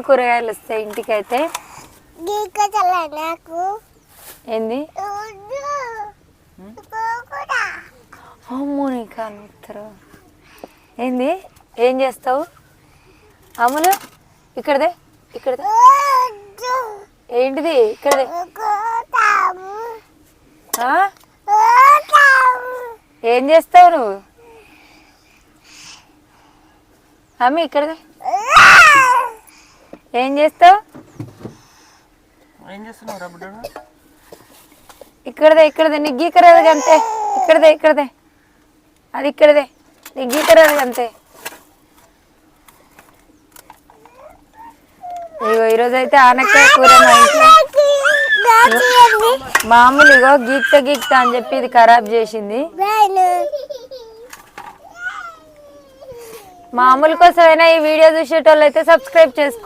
కూరగాయలు వస్తాయి ఇంటికైతే. ఏంది అమ్మో నీకు అనుతారు ఏంది? ఏం చేస్తావు అమ్ములు? ఇక్కడదే ఇక్కడదే ఏంటిది? ఇక్కడదే ఏం చేస్తావు నువ్వు అమ్మి? ఇక్కడదే ఏం చేస్తావు? ఇక్కడదే ఇక్కడదే నీకు గీకరాదు అంతే. ఇక్కడదే ఇక్కడదే అది ఇక్కడదే నీకు గీకరాదు అంతే. ఇగో ఈరోజు అయితే ఆనకాయ కూర మా ఇంట్లో మామూలు. ఇగో గీక్తా అని చెప్పి ఇది ఖరాబ్ చేసింది. మామూలు కోసమైనా ఈ వీడియో చూసేటోళ్ళు అయితే సబ్స్క్రైబ్ చేసుకో.